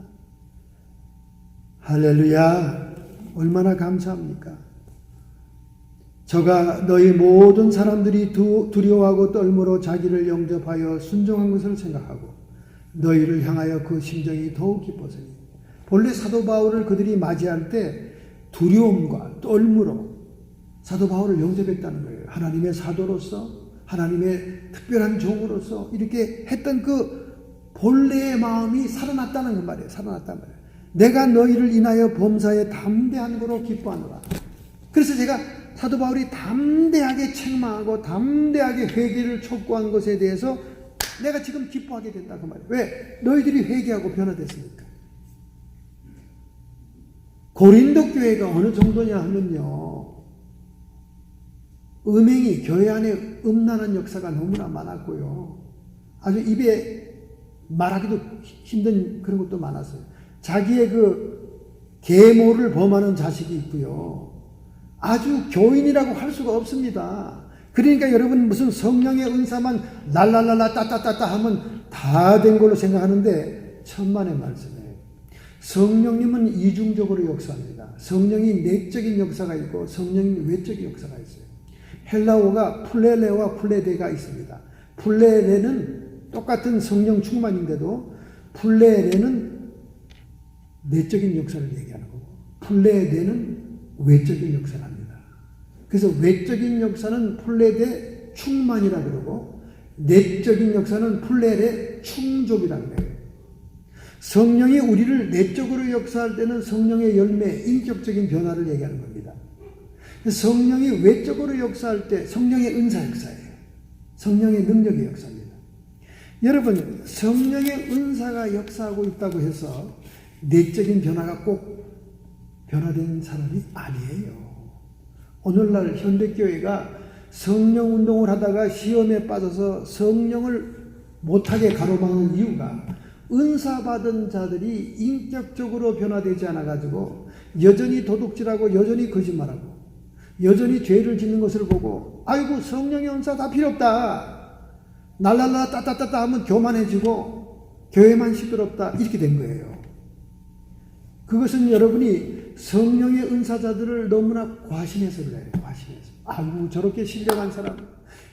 할렐루야. 얼마나 감사합니까? 저가 너희 모든 사람들이 두려워하고 떨므로 자기를 영접하여 순종한 것을 생각하고 너희를 향하여 그 심정이 더욱 기뻤으니. 본래 사도 바울을 그들이 맞이할 때 두려움과 떨므로 사도 바울을 영접했다는 거예요. 하나님의 사도로서 하나님의 특별한 종으로서 이렇게 했던 그 본래의 마음이 살아났다는 그 말이에요. 살아났단 말이에요. 내가 너희를 인하여 범사에 담대한 거로 기뻐하노라. 그래서 제가 사도 바울이 담대하게 책망하고 담대하게 회개를 촉구한 것에 대해서 내가 지금 기뻐하게 된다고 말이에요. 왜? 너희들이 회개하고 변화됐으니까. 고린도 교회가 어느 정도냐 하면요, 음행이 교회 안에 음란한 역사가 너무나 많았고요. 아주 입에 말하기도 힘든 그런 것도 많았어요. 자기의 그 계모를 범하는 자식이 있고요. 아주 교인이라고 할 수가 없습니다. 그러니까 여러분 무슨 성령의 은사만 랄랄랄라 따따따따 하면 다 된 걸로 생각하는데 천만의 말씀이에요. 성령님은 이중적으로 역사합니다. 성령이 내적인 역사가 있고 성령님 외적인 역사가 있어요. 헬라어가 플레레와 플레데가 있습니다. 플레레는 똑같은 성령 충만인데도 플레레는 내적인 역사를 얘기하는 거고 플레데는 외적인 역사를 합니다. 그래서 외적인 역사는 플레데 충만이라 그러고 내적인 역사는 플레레 충족이라고 해요. 성령이 우리를 내적으로 역사할 때는 성령의 열매, 인격적인 변화를 얘기하는 겁니다. 성령이 외적으로 역사할 때 성령의 은사 역사예요. 성령의 능력의 역사입니다. 여러분, 성령의 은사가 역사하고 있다고 해서 내적인 변화가 꼭 변화된 사람이 아니에요. 오늘날 현대교회가 성령 운동을 하다가 시험에 빠져서 성령을 못하게 가로막는 이유가 은사 받은 자들이 인격적으로 변화되지 않아가지고 여전히 도둑질하고 여전히 거짓말하고 여전히 죄를 짓는 것을 보고 아이고 성령의 은사 다 필요 없다. 날랄라 따따따따 하면 교만해지고 교회만 시끄럽다. 이렇게 된 거예요. 그것은 여러분이 성령의 은사자들을 너무나 과신해서 그래요. 과신해서. 아이고 저렇게 신령한 사람,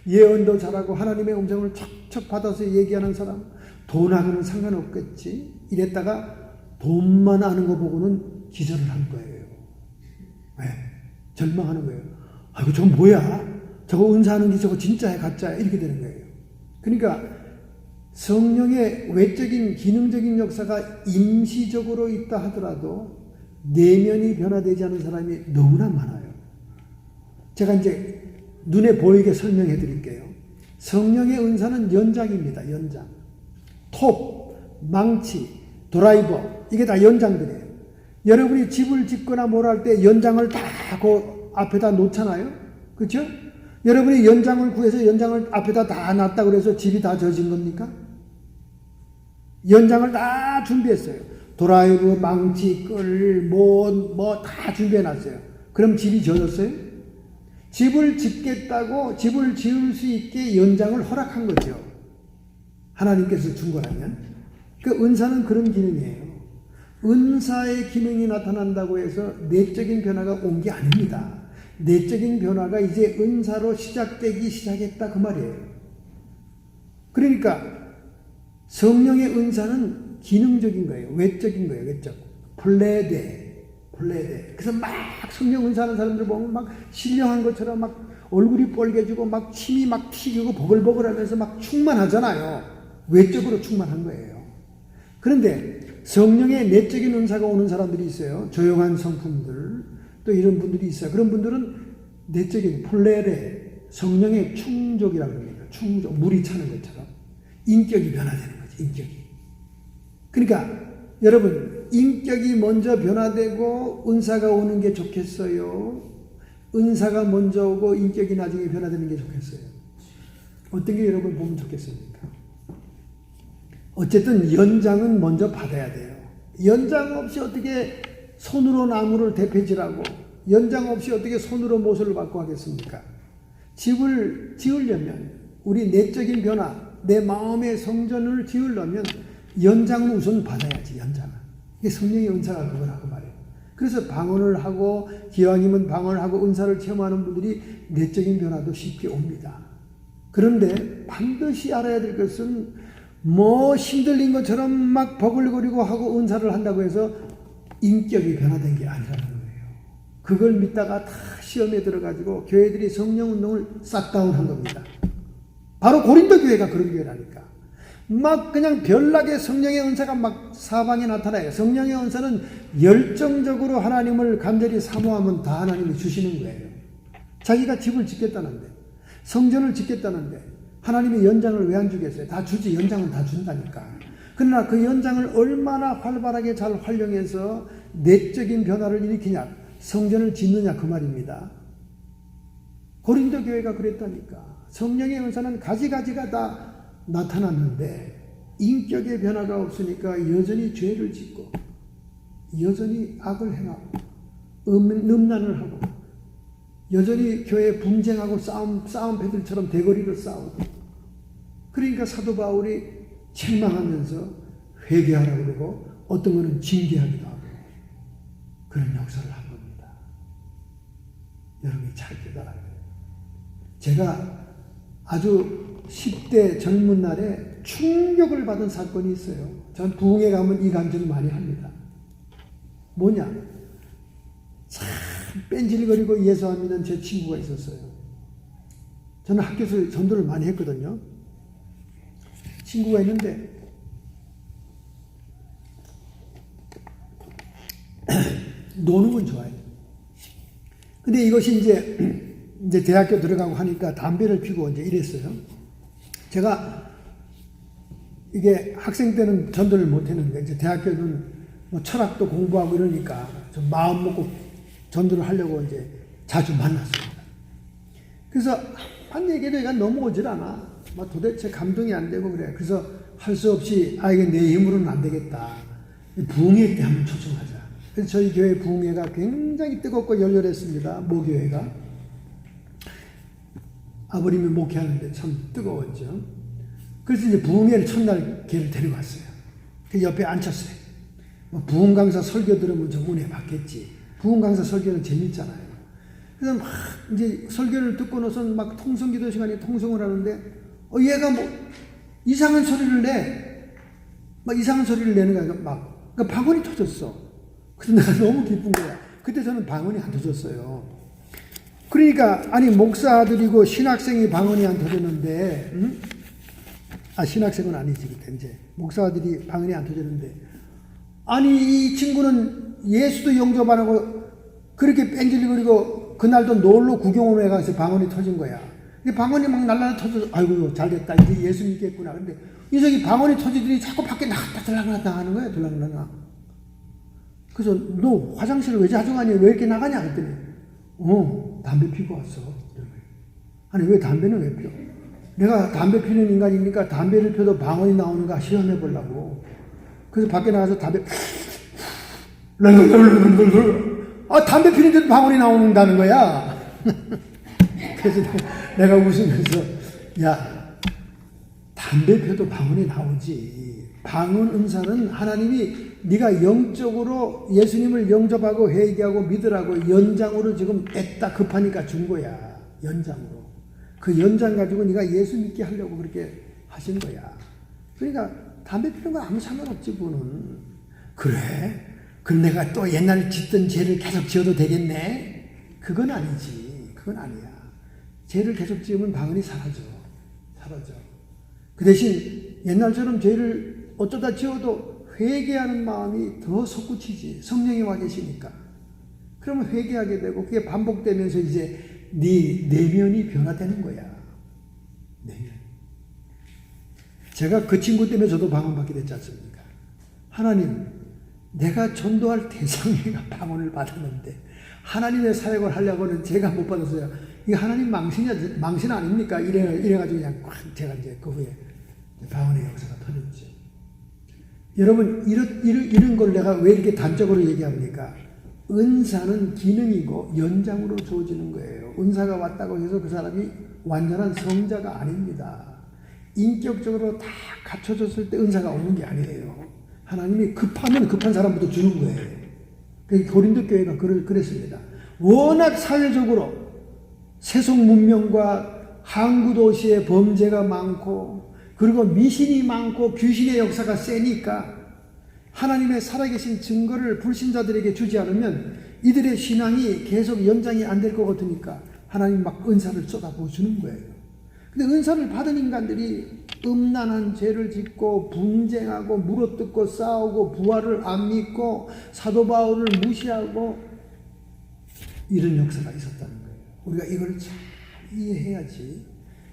예언도 잘하고 하나님의 음성을 척척 받아서 얘기하는 사람, 돈하고는 상관없겠지. 이랬다가 돈만 아는 거 보고는 기절을 한 거예요. 네, 절망하는 거예요. 아이고 저거 뭐야? 저거 은사하는 게 저거 진짜야 가짜야? 이렇게 되는 거예요. 그러니까 성령의 외적인 기능적인 역사가 임시적으로 있다 하더라도 내면이 변화되지 않은 사람이 너무나 많아요. 제가 이제 눈에 보이게 설명해 드릴게요. 성령의 은사는 연장입니다. 연장. 톱, 망치, 드라이버 이게 다 연장들이에요. 여러분이 집을 짓거나 뭘 할 때 연장을 다 그 앞에다 놓잖아요. 그렇죠? 여러분이 연장을 구해서 연장을 앞에다 다 놨다 그래서 집이 다 젖은 겁니까? 연장을 다 준비했어요. 드라이브, 망치, 끌, 뭐 다 준비해 놨어요. 그럼 집이 젖었어요? 집을 짓겠다고 집을 지을 수 있게 연장을 허락한 거죠. 하나님께서 준 거라면. 그 은사는 그런 기능이에요. 은사의 기능이 나타난다고 해서 내적인 변화가 온 게 아닙니다. 내적인 변화가 이제 은사로 시작되기 시작했다 그 말이에요. 그러니까 성령의 은사는 기능적인 거예요. 외적인 거예요. 외적. 플레데. 그래서 막 성령 은사하는 사람들 보면 막 신령한 것처럼 막 얼굴이 뻘개지고 막 침이 막 튀기고 버글버글 하면서 막 충만하잖아요. 외적으로 충만한 거예요. 그런데 성령의 내적인 은사가 오는 사람들이 있어요. 조용한 성품들 또 이런 분들이 있어요. 그런 분들은 내적인 플레레 성령의 충족이라고 합니다. 충족, 물이 차는 것처럼 인격이 변화되는 거죠. 인격이. 그러니까 여러분 인격이 먼저 변화되고 은사가 오는 게 좋겠어요? 은사가 먼저 오고 인격이 나중에 변화되는 게 좋겠어요? 어떤 게 여러분 보면 좋겠습니까? 어쨌든 연장은 먼저 받아야 돼요. 연장 없이 어떻게 손으로 나무를 대패질하고 연장 없이 어떻게 손으로 모서를 받고 하겠습니까? 집을 지으려면 우리 내적인 변화, 내 마음의 성전을 지으려면 연장은 우선 받아야지. 연장은. 이게 성령의 은사가 그거라고 말해요. 그래서 방언을 하고 기왕이면 방언을 하고 은사를 체험하는 분들이 내적인 변화도 쉽게 옵니다. 그런데 반드시 알아야 될 것은 뭐 힘들린 것처럼 막 버글거리고 하고 은사를 한다고 해서 인격이 변화된 게 아니라는 거예요. 그걸 믿다가 다 시험에 들어가지고 교회들이 성령 운동을 싹 다운한 겁니다. 바로 고린도 교회가 그런 교회라니까. 막 그냥 별나게 성령의 은사가 막 사방에 나타나요. 성령의 은사는 열정적으로 하나님을 간절히 사모하면 다 하나님이 주시는 거예요. 자기가 집을 짓겠다는데 성전을 짓겠다는데 하나님이 연장을 왜 안 주겠어요? 다 주지. 연장은 다 준다니까. 그러나 그 연장을 얼마나 활발하게 잘 활용해서 내적인 변화를 일으키냐, 성전을 짓느냐 그 말입니다. 고린도 교회가 그랬다니까. 성령의 은사는 가지가지가 다 나타났는데 인격의 변화가 없으니까 여전히 죄를 짓고 여전히 악을 행하고 음란을 하고 여전히 교회 분쟁하고 싸움패들처럼 대거리를 싸우고. 그러니까 사도 바울이 책망하면서 회개하라고 그러고 어떤 거는 징계하기도 하고 그런 역사를 한 겁니다. 여러분이 잘 깨달아야 돼요. 제가 아주 10대 젊은 날에 충격을 받은 사건이 있어요. 전 부흥회 가면 이 간증을 많이 합니다. 뭐냐? 참 뺀질거리고 예수 안 믿는 제 친구가 있었어요. 저는 학교에서 전도를 많이 했거든요. 친구가 있는데 노는 건 좋아해요. 근데 이것이 이제 대학교 들어가고 하니까 담배를 피고 이제 이랬어요. 제가 이게 학생 때는 전도를 못 했는데 이제 대학교는 뭐 철학도 공부하고 이러니까 좀 마음 먹고 전도를 하려고 이제 자주 만났습니다. 그래서 한 얘기를 내가 넘어오질 않아. 막 도대체 감동이 안 되고 그래. 그래서 할 수 없이 이게 내 힘으로는 안 되겠다. 부흥회 때 한번 초청하자. 그래서 저희 교회 부흥회가 굉장히 뜨겁고 열렬했습니다. 모교회가. 아버님이 목회하는데 참 뜨거웠죠. 그래서 이제 부흥회를 첫날 걔를 데려갔어요. 그 옆에 앉혔어요. 부흥 강사 설교 들으면 좀 은혜 받겠지. 부흥 강사 설교는 재밌잖아요. 그래서 막 이제 설교를 듣고 나서는 막 통성기도 시간에 통성을 하는데 얘가 뭐 이상한 소리를 내. 막 이상한 소리를 내는 거야. 막 그러니까 방언이 터졌어. 그래서 내가 너무 기쁜 거야. 그때 저는 방언이 안 터졌어요. 그러니까 아니 목사들이고 신학생이 방언이 안 터졌는데, 신학생은 아니지 그때 이제 목사들이 방언이 안 터졌는데, 아니 이 친구는 예수도 영접 안 하고 그렇게 뺑질거리고 그날도 놀러 구경을 해가서 방언이 터진 거야. 근데 방언이 막 날라 터져서 아이고 잘됐다 이제 예수 믿겠구나. 근데 이 저기 방언이 터지더니 자꾸 밖에 나갔다 들락나갔다 하는 거야. 들락나가. 그래서 너 화장실을 왜 자주 가니? 왜 이렇게 나가냐? 그랬더니 담배 피고 왔어. 아니 왜 담배는 왜 피워? 내가 담배 피는 인간이니까 담배를 펴도 방언이 나오는가 시험해 보려고. 그래서 밖에 나가서 담배 담배 피는데도 방언이 나오는다는 거야. 그래서 내가 웃으면서 야 담배 펴도 방언이 나오지. 방언 은사는 하나님이 네가 영적으로 예수님을 영접하고 회개하고 믿으라고 연장으로 지금 애따 급하니까 준 거야. 연장으로. 그 연장 가지고 네가 예수 믿게 하려고 그렇게 하신 거야. 그러니까 담배 피는 거 아무 상관없지 그거는. 그래? 그럼 내가 또 옛날에 짓던 죄를 계속 지어도 되겠네? 그건 아니지. 그건 아니야. 죄를 계속 지으면 방언이 사라져. 그 대신 옛날처럼 죄를 어쩌다 지어도 회개하는 마음이 더 솟구치지. 성령이 와 계시니까. 그러면 회개하게 되고 그게 반복되면서 이제 네 내면이 변화되는 거야. 내면. 제가 그 친구 때문에 저도 방언받게 됐지 않습니까? 하나님, 내가 전도할 대상이가 방언을 받았는데 하나님의 사역을 하려고는 제가 못 받았어요. 이게 하나님 망신 아닙니까? 이래가지고 그냥 제가 이제 그 후에 방언의 역사가 터졌죠. 여러분, 이런 걸 내가 왜 이렇게 단적으로 얘기합니까? 은사는 기능이고 연장으로 주어지는 거예요. 은사가 왔다고 해서 그 사람이 완전한 성자가 아닙니다. 인격적으로 다 갖춰졌을 때 은사가 오는 게 아니에요. 하나님이 급하면 급한 사람부터 주는 거예요. 고린도 교회가 그랬습니다. 워낙 사회적으로 세속 문명과 항구 도시의 범죄가 많고 그리고 미신이 많고 귀신의 역사가 세니까 하나님의 살아계신 증거를 불신자들에게 주지 않으면 이들의 신앙이 계속 연장이 안 될 것 같으니까 하나님 막 은사를 쏟아부어 주는 거예요. 근데 은사를 받은 인간들이 음란한 죄를 짓고 분쟁하고 물어뜯고 싸우고 부활을 안 믿고 사도 바울을 무시하고 이런 역사가 있었다는 거예요. 우리가 이걸 잘 이해해야지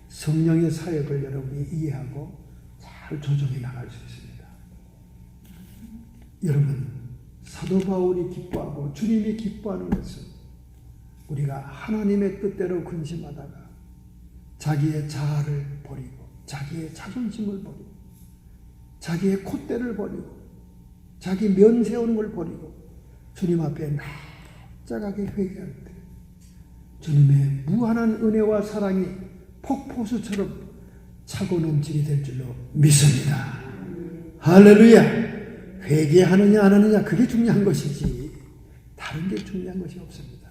성령의 사역을 여러분이 이해하고 잘 조정해 나갈 수 있습니다. 여러분, 사도 바울이 기뻐하고 주님이 기뻐하는 것은 우리가 하나님의 뜻대로 근심하다가 자기의 자아를 버리고 자기의 자존심을 버리고 자기의 콧대를 버리고 자기 면 세우는 걸 버리고 주님 앞에 납작하게 회개할 때 주님의 무한한 은혜와 사랑이 폭포수처럼 차고 넘치게 될 줄로 믿습니다. 할렐루야. 회개하느냐 안 하느냐 그게 중요한 것이지 다른 게 중요한 것이 없습니다.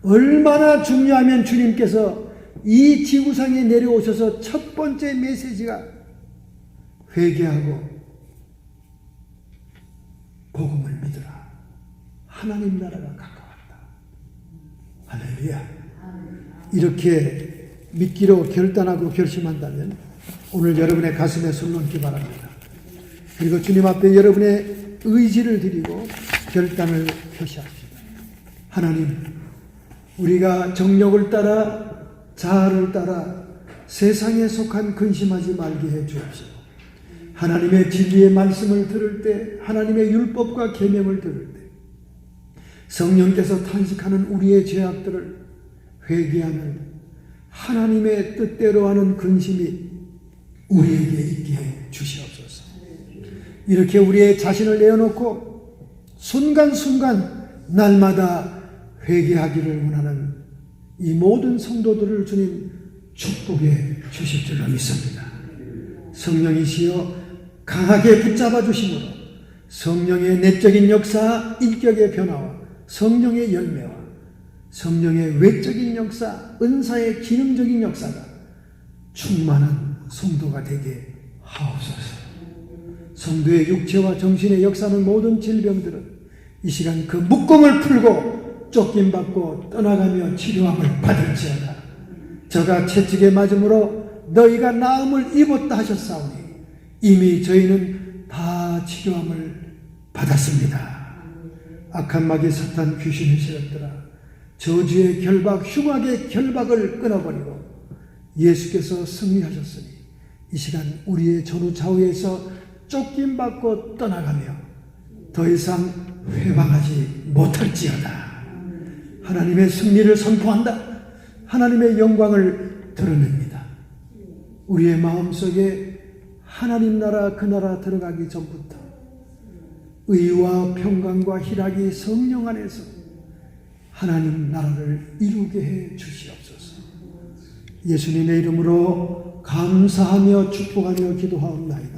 얼마나 중요하면 주님께서 이 지구상에 내려오셔서 첫 번째 메시지가 회개하고 복음을 믿으라. 하나님 나라가 가까웠다. 할렐루야. 이렇게 믿기로 결단하고 결심한다면 오늘 여러분의 가슴에 손 얹기 바랍니다. 그리고 주님 앞에 여러분의 의지를 드리고 결단을 표시합시다. 하나님, 우리가 정력을 따라 자아를 따라 세상에 속한 근심하지 말게 해 주옵시고 하나님의 진리의 말씀을 들을 때 하나님의 율법과 계명을 들을 때 성령께서 탄식하는 우리의 죄악들을 회개하는 하나님의 뜻대로 하는 근심이 우리에게 있게 해 주시옵소서. 이렇게 우리의 자신을 내어놓고 순간순간 날마다 회개하기를 원하는 이 모든 성도들을 주님 축복해 주실 줄로 믿습니다. 성령이시여 강하게 붙잡아 주심으로 성령의 내적인 역사, 인격의 변화와 성령의 열매와 성령의 외적인 역사, 은사의 기능적인 역사가 충만한 성도가 되게 하옵소서. 성도의 육체와 정신의 역사는 모든 질병들은 이 시간 그 묶음을 풀고 쫓김받고 떠나가며 치료함을 받을지어다. 저가 채찍에 맞음으로 너희가 나음을 입었다 하셨사오니 이미 저희는 다 치료함을 받았습니다. 악한 마귀 사탄 귀신의 세력들아, 저주의 결박, 흉악의 결박을 끊어버리고 예수께서 승리하셨으니 이 시간 우리의 전후 좌우에서 쫓김받고 떠나가며 더 이상 회방하지 못할지어다. 하나님의 승리를 선포한다. 하나님의 영광을 드러냅니다. 우리의 마음속에 하나님 나라 그 나라 들어가기 전부터 의와 평강과 희락이 성령 안에서 하나님 나라를 이루게 해 주시옵소서. 예수님의 이름으로 감사하며 축복하며 기도하옵나이다.